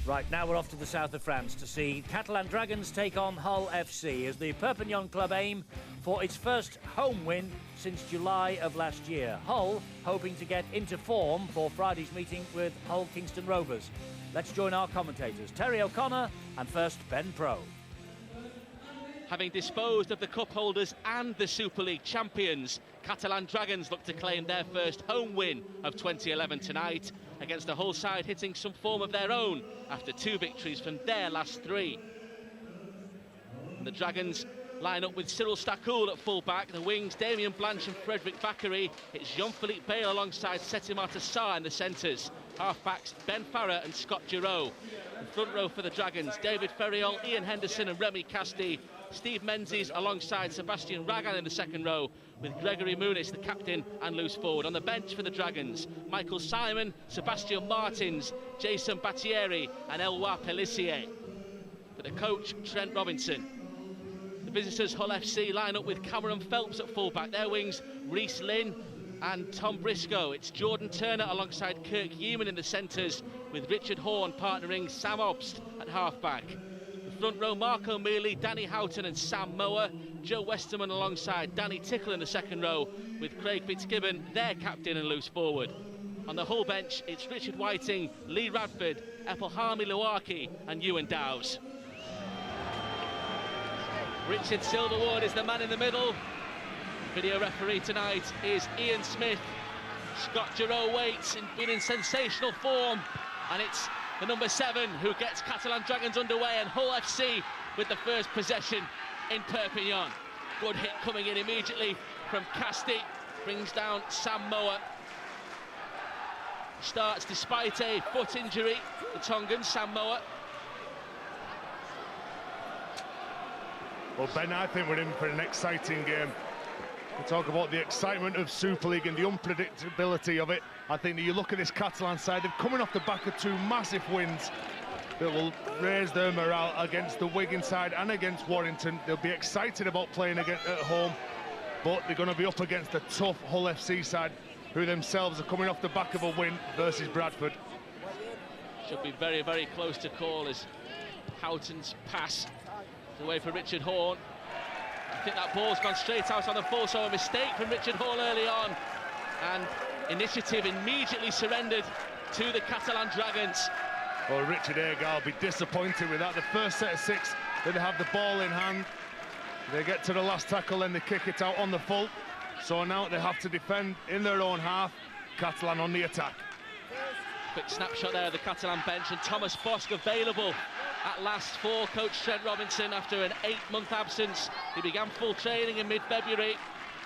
Right, now we're off to the south of France to see Catalan Dragons take on Hull FC as the Perpignan club aim for its first home win since July of last year. Hull hoping to get into form for Friday's meeting with Hull Kingston Rovers. Let's join our commentators, Terry O'Connor and first Ben Pro. Having disposed of the cup holders and the Super League champions, Catalan Dragons look to claim their first home win of 2011 tonight against a Hull side hitting some form of their own after 2 victories from their last 3. And the Dragons line up with Cyril Stakoul at full-back, the wings Damien Blanche and Frederic Bakary. It's Jean-Philippe Bale alongside Setimata Sarr in the centres. Half-backs Ben Farah and Scott Giroux. The front row for the Dragons, David Ferriol, Ian Henderson and Remy Casti. Steve Menzies alongside Sebastian Ragan in the second row, with Gregory Muniz, the captain and loose forward. On the bench for the Dragons, Michael Simon, Sebastian Martins, Jason Battieri and Eloi Pellissier. For the coach, Trent Robinson. The visitors, Hull FC, line up with Cameron Phelps at fullback. Their wings, Reece Lynn and Tom Briscoe. It's Jordan Turner alongside Kirk Yeaman in the centres, with Richard Horne partnering Sam Obst at halfback. Front row, Mark O'Mealy, Danny Houghton and Sam Mower. Joe Westerman alongside Danny Tickle in the second row, with Craig Fitzgibbon, their captain and loose forward. On the Hull bench, it's Richard Whiting, Lee Radford, Epelhami Luaki and Ewan Dowes. Richard Silverwood is the man in the middle. Video referee tonight is Ian Smith. Scott Giroux waits, been in sensational form, and it's the number 7 who gets Catalan Dragons underway, and Hull FC with the first possession in Perpignan. Good hit coming in immediately from Casti, brings down Sam Mower. Starts despite a foot injury, the Tongan Sam Mower. Well, Ben, I think we're in for an exciting game. We talk about the excitement of Super League and the unpredictability of it. I think that you look at this Catalan side, they're coming off the back of 2 massive wins that will raise their morale against the Wigan side and against Warrington. They'll be excited about playing at home, but they're going to be up against a tough Hull FC side, who themselves are coming off the back of a win versus Bradford. Should be very, very close to call as Houghton's pass is away for Richard Horne. I think that ball's gone straight out on the full, so a mistake from Richard Horne early on, and initiative immediately surrendered to the Catalan Dragons. Well, Richard Agar will be disappointed with that. The first set of 6, they have the ball in hand, they get to the last tackle, then they kick it out on the full, so now they have to defend in their own half. Catalan on the attack. Quick snapshot there of the Catalan bench, and Thomas Bosk available at last for coach Trent Robinson after an 8-month absence. He began full training in mid-February.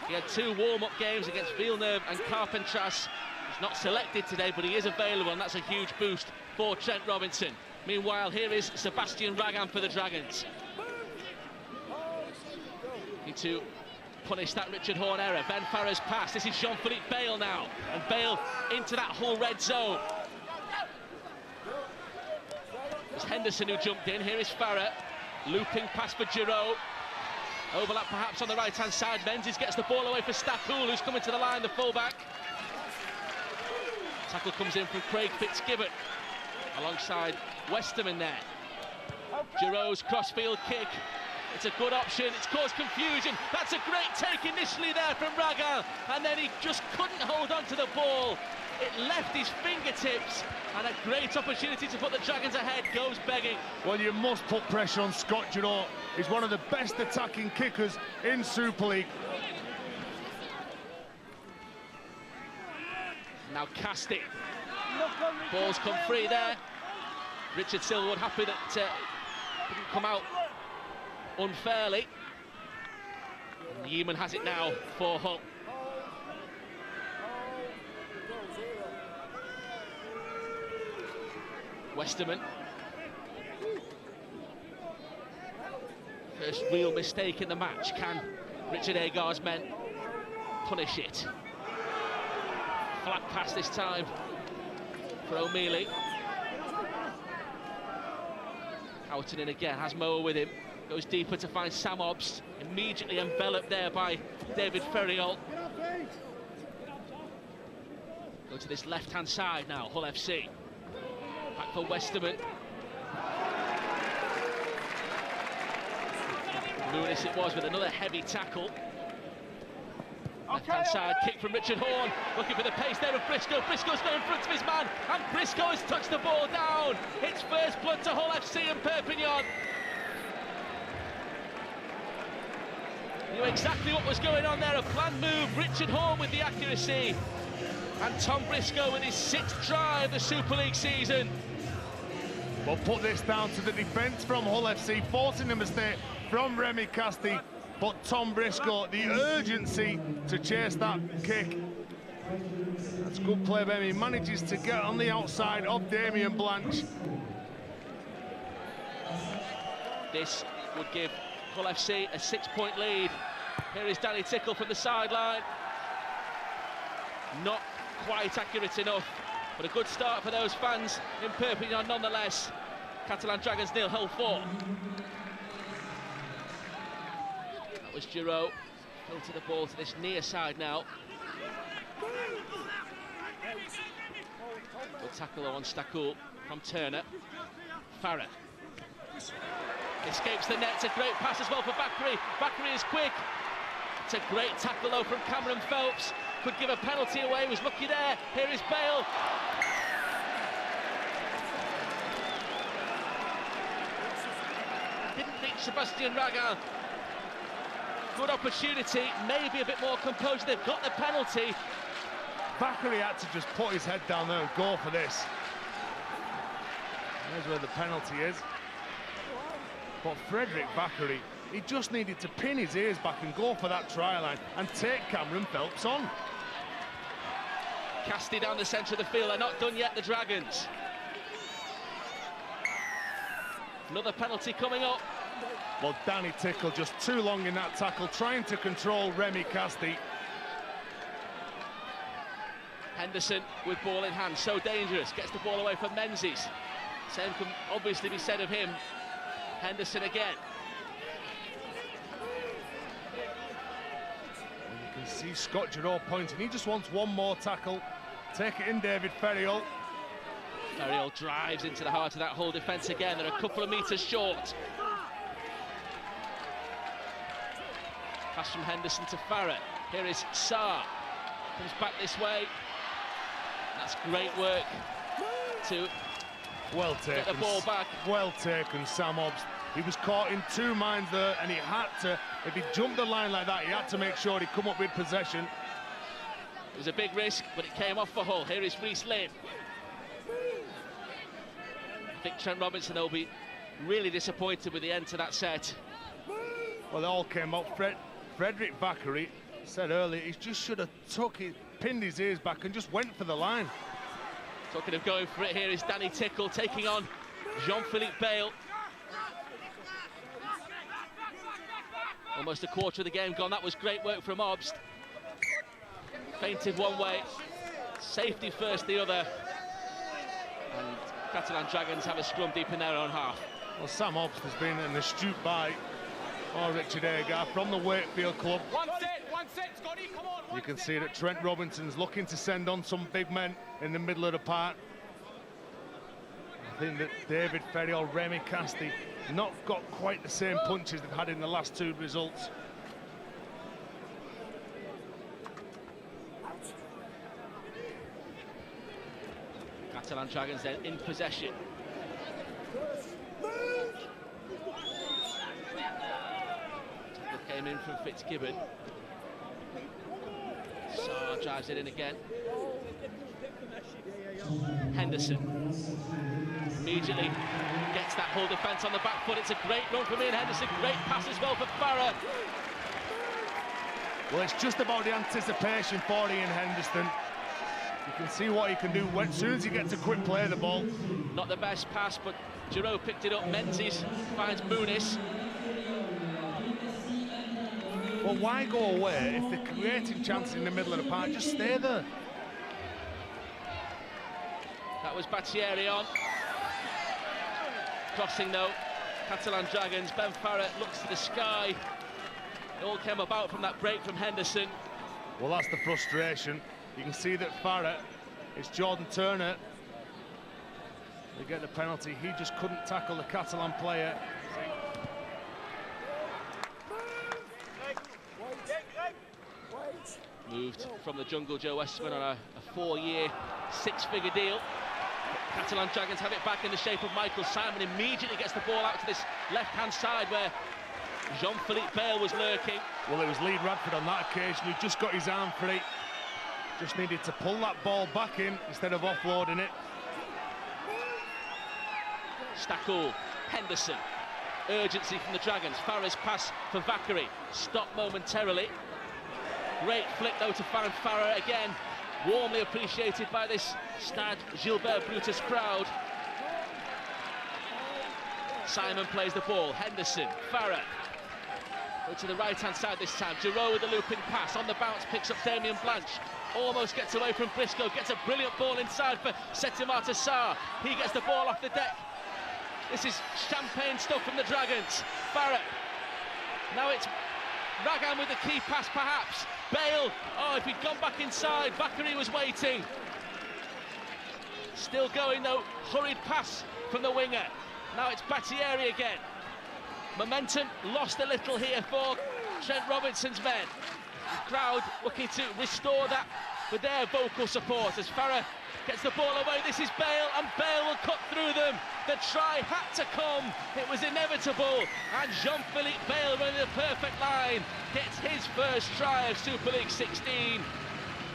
He had 2 warm-up games against Villeneuve and Carpentras. He's not selected today, but he is available, and that's a huge boost for Trent Robinson. Meanwhile, here is Sebastian Ragan for the Dragons. Need to punish that Richard Horne error. Ben Farah's pass. This is Jean-Philippe Bale now, and Bale into that Hull red zone. It's Henderson who jumped in. Here is Farah, looping pass for Giroux. Overlap perhaps on the right-hand side. Menzies gets the ball away for Stakoul, who's coming to the line, the full-back. Tackle comes in from Craig Fitzgibbon, alongside Westerman there. Giroux's crossfield kick. It's a good option. It's caused confusion. That's a great take initially there from Ragan, and then he just couldn't hold on to the ball. It left his fingertips, and a great opportunity to put the Dragons ahead goes begging. Well, you must put pressure on Scott Giroux. He's one of the best attacking kickers in Super League. Now Casti. Ball's come free there. Richard Silverwood happy that it didn't come out unfairly. Yeaman has it now for Hull. Westerman. First real mistake in the match. Can Richard Agar's men punish it? Flat pass this time for O'Mealy. Houghton in again, has Mower with him. Goes deeper to find Sam Obst. Immediately enveloped there by David Ferriol. Go to this left-hand side now, Hull FC. Back for Westerman. Muniz it was with another heavy tackle. Left-hand side kick from Richard Horne, looking for the pace there of Briscoe. Briscoe's got in front of his man, and Briscoe has touched the ball down. It's first blood to Hull FC and Perpignan. Knew exactly what was going on there, a planned move. Richard Horne with the accuracy, and Tom Briscoe with his 6th try of the Super League season. We'll put this down to the defence from Hull FC, forcing a mistake from Remy Casti. But Tom Briscoe, the urgency to chase that kick. That's good play by him. He manages to get on the outside of Damien Blanche. This would give Hull FC a 6-point lead. Here is Danny Tickle from the sideline. Not quite accurate enough, but a good start for those fans in Perpignan nonetheless. Catalan Dragons 0, Hull 4. That was Giroud. Filter the ball to this near side now. Good tackle on Stakul from Turner. Farah escapes the net. It's a great pass as well for Bakary. Bakary is quick. It's a great tackle though from Cameron Phelps. Could give a penalty away, was lucky there. Here is Bale. Didn't reach Sebastian Ragal. Good opportunity, maybe a bit more composure. They've got the penalty. Bakary had to just put his head down there and go for this. There's where the penalty is. But Frederick Bakary, he just needed to pin his ears back and go for that try line and take Cameron Phelps on. Casti down the centre of the field. They're not done yet, the Dragons. Another penalty coming up. Well, Danny Tickle just too long in that tackle, trying to control Remy Casti. Henderson with ball in hand, so dangerous. Gets the ball away from Menzies. Same can obviously be said of him. Henderson again. And you can see Scott Giroud pointing. He just wants one more tackle. Take it in, David Ferriol. Ferriol drives into the heart of that Hull defence again. They're a couple of metres short. Pass from Henderson to Farah. Here is Sarr. Comes back this way. That's great work to well taken. Get the ball back. Well taken, Sam Hobbs. He was caught in two minds there, and he had to, if he jumped the line like that, he had to make sure he come up with possession. It was a big risk, but it came off for Hull. Here is Reece Lynn. I think Trent Robinson will be really disappointed with the end to that set. Well, it all came up. Frederick Bakary said earlier he just should have pinned his ears back and just went for the line. Talking of going for it, here is Danny Tickle taking on Jean-Philippe Bale. Almost a quarter of the game gone. That was great work from Obst. Feinted one way, safety first the other. And Catalan Dragons have a scrum deep in their own half. Well, Sam Obst has been an astute buy. Oh, Richard Agar from the Wakefield club. One set, Scotty, come on. You can see that Trent Robinson's looking to send on some big men in the middle of the park. I think that David Ferriol, Remy Casti, not got quite the same punches they've had in the last two results. Catalan Dragons then in possession. Came in from Fitzgibbon. Sarr drives it in again. Henderson immediately gets that Hull defence on the back foot. It's a great run from Ian Henderson. Great pass as well for Farah. Well, it's just about the anticipation for Ian Henderson. You can see what he can do as soon as he gets a quick play of the ball. Not the best pass, but Giroud picked it up. Menzies finds Muniz. Well, why go away if they're creating chances in the middle of the park? Just stay there. That was Battieri on. Crossing though, Catalan Dragons. Ben Farah looks to the sky. It all came about from that break from Henderson. Well, that's the frustration. You can see that Farah, it's Jordan Turner. They get the penalty. He just couldn't tackle the Catalan player. Moved from the jungle, Joe Westman, on a 4-year, 6-figure deal. Catalan Dragons have it back in the shape of Michael Simon. Immediately gets the ball out to this left-hand side where Jean-Philippe Bale was lurking. Well, it was Lee Radford on that occasion who just got his arm free. Just needed to pull that ball back in instead of offloading it. Stakul, Henderson, urgency from the Dragons. Farah's pass for Vakary, stopped momentarily. Great flick though to Farah. Farah again, warmly appreciated by this Stade Gilbert Brutus crowd. Simon plays the ball, Henderson, Farah. Go to the right-hand side this time. Giroud with a looping pass, on the bounce, picks up Damien Blanche. Almost gets away from Briscoe, gets a brilliant ball inside for Setimata Sarr. He gets the ball off the deck. This is champagne stuff from the Dragons. Farah. Now it's Ragan with the key pass perhaps. Bale, oh, if he'd gone back inside, Vakary was waiting. Still going though, hurried pass from the winger. Now it's Battieri again. Momentum lost a little here for Trent Robinson's men. The crowd looking to restore that with their vocal support as Farah gets the ball away. This is Bale, and Bale will cut through them. The try had to come, it was inevitable, and Jean-Philippe Bale running the perfect line gets his first try of Super League 16.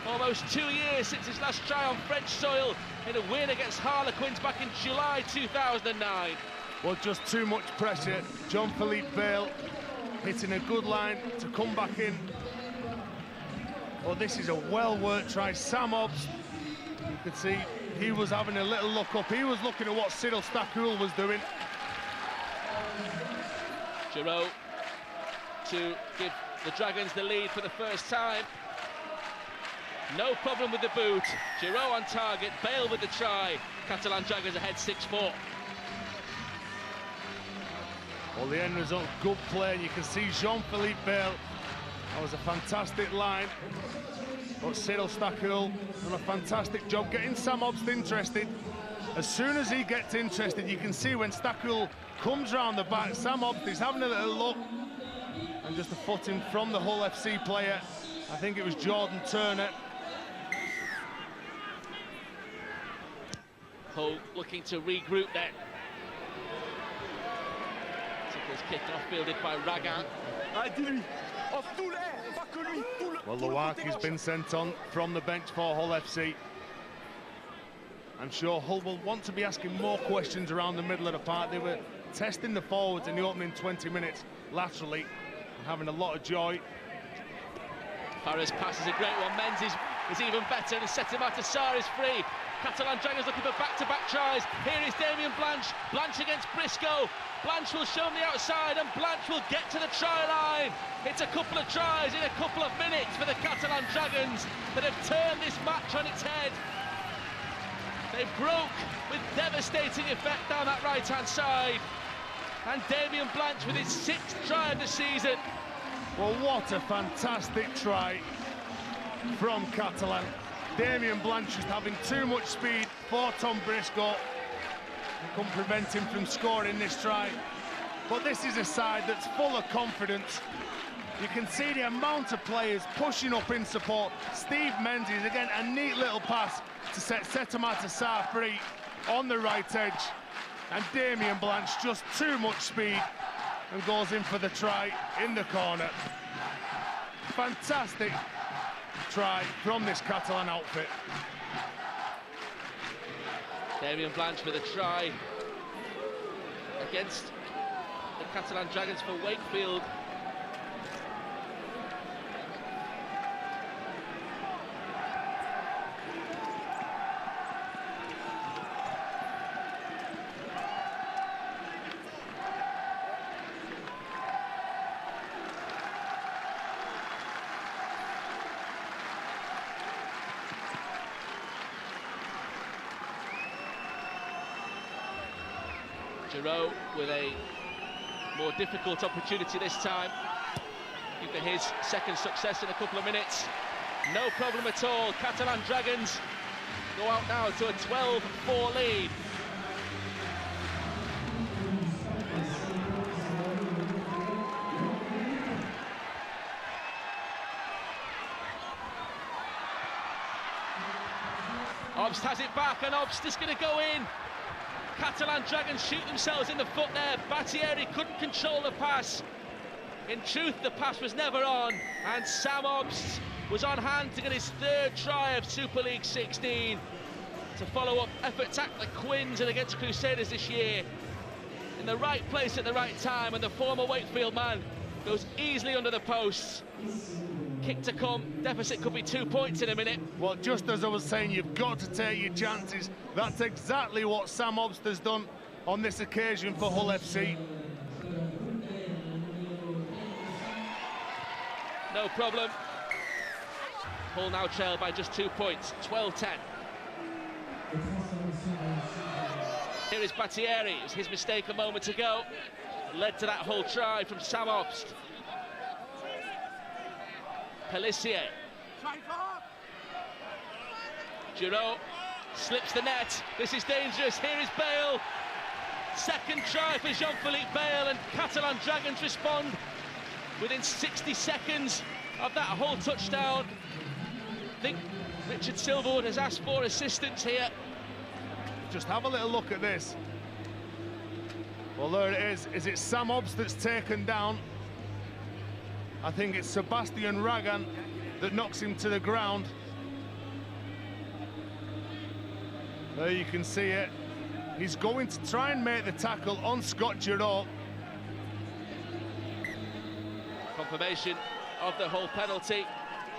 Almost 2 years since his last try on French soil in a win against Harlequins back in July 2009. Well, just too much pressure. Jean-Philippe Bale hitting a good line to come back in. Well, this is a well-worked try. Sam Hobbs, you could see he was having a little look up. He was looking at what Cyril Stakul was doing. Giroud to give the Dragons the lead for the first time. No problem with the boot. Giroud on target, Bale with the try. Catalan Dragons ahead 6-4. Well, the end result, good play. You can see Jean-Philippe Bale. That was a fantastic line. But Cyril Stakul done a fantastic job getting Sam Hobbs interested. As soon as he gets interested, you can see when Stakul comes round the back, Sam Hobbs is having a little look. And just a foot in from the Hull FC player. I think it was Jordan Turner. Hull looking to regroup then. Tickles kicked off, fielded by Ragan. Well, Luaki's been sent on from the bench for Hull FC. I'm sure Hull will want to be asking more questions around the middle of the park. They were testing the forwards in the opening 20 minutes laterally and having a lot of joy. Farah's pass is a great one. Menz is even better, and Setimata Sarr is free. Catalan Dragons looking for back-to-back tries. Here is Damien Blanche. Blanche against Briscoe. Blanche will show him the outside, and Blanche will get to the try line. It's a couple of tries in a couple of minutes for the Catalan Dragons that have turned this match on its head. They broke with devastating effect down that right-hand side. And Damien Blanche with his 6th try of the season. Well, what a fantastic try from Catalan. Damien Blanche just having too much speed for Tom Briscoe. Couldn't prevent him from scoring this try. But this is a side that's full of confidence. You can see the amount of players pushing up in support. Steve Menzies, again, a neat little pass to set Setimata Sarr free on the right edge. And Damien Blanche, just too much speed, and goes in for the try in the corner. Fantastic try from this Catalan outfit. Damien Blanche with a try against the Catalan Dragons for Wakefield. Giroud with a more difficult opportunity this time. Looking for his 2nd success in a couple of minutes. No problem at all. Catalan Dragons go out now to a 12-4 lead. Obst has it back, and Obst is going to go in. Catalan Dragons shoot themselves in the foot there. Battieri couldn't control the pass. In truth, the pass was never on, and Sam Obst was on hand to get his third try of Super League 16 to follow up efforts at the Quins and against Crusaders this year. In the right place at the right time, and the former Wakefield man goes easily under the posts. Kick to come, deficit could be 2 points in a minute. Well, just as I was saying, you've got to take your chances. That's exactly what Sam Obst has done on this occasion for Hull FC. No problem. Hull now trail by just 2 points, 12-10. Here is Battieri. It was his mistake a moment ago. Led to that Hull try from Sam Obst. Pelissier. Giroud slips the net. This is dangerous. Here is Bale. Second try for Jean-Philippe Bale, and Catalan Dragons respond within 60 seconds of that Hull touchdown. I think Richard Silverwood has asked for assistance here. Just have a little look at this. Well, there it is. Is it Sam Obst that's taken down? I think it's Sebastian Ragan that knocks him to the ground. There you can see it. He's going to try and make the tackle on Scott Giroud. Confirmation of the Hull penalty.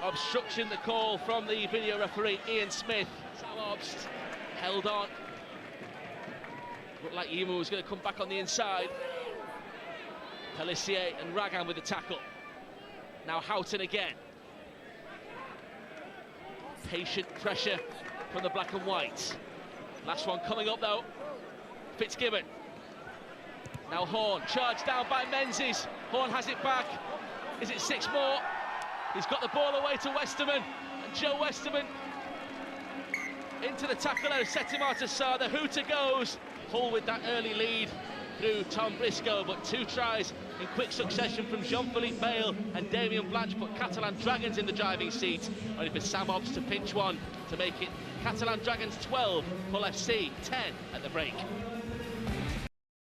Obstruction, the call from the video referee Ian Smith. Sam Obst held on. Looked like Yuma was going to come back on the inside. Pelissier and Ragan with the tackle. Now Houghton again. Patient pressure from the black and white. Last one coming up though. Fitzgibbon. Now Horn, charged down by Menzies. Horn has it back. Is it 6 more? He's got the ball away to Westerman. And Joe Westerman into the tackle there, Settimata Sarr. The hooter goes. Hull with that early lead through Tom Briscoe, but 2 tries in quick succession from Jean-Philippe Bale and Damien Blanche put Catalan Dragons in the driving seat, only for Sam Obst to pinch one to make it Catalan Dragons 12, Hull FC 10 at the break.